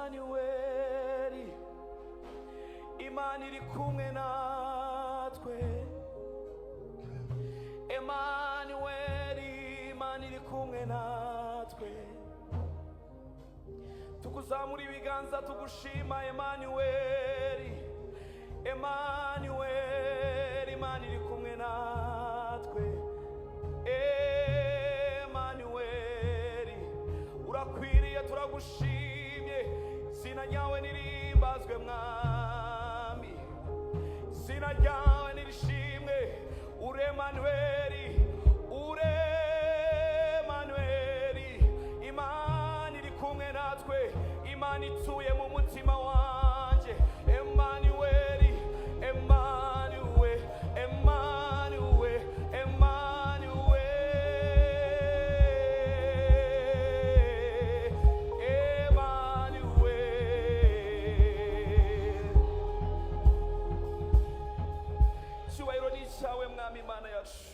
Emanueli, Imana iri kumwe natwe. Emanueli, Imana iri kumwe natwe. Tukuzamura ibiganza tugushima Emanueli, Emanueli, Imana iri kumwe natwe. Emanueli, urakwiriye turagushimye, izina ryawe nirimbazwe mwami, izina ryawe nirishimwe. Ure Emanueli, ure Emanueli, Imana iri kumwe natwe, Imana ituye mu mutima wanje. Emanueli, Emanueli, Emanueli, Emanueli, Emanueli. Cyubahiro ni cyawe mwami Imana yacu.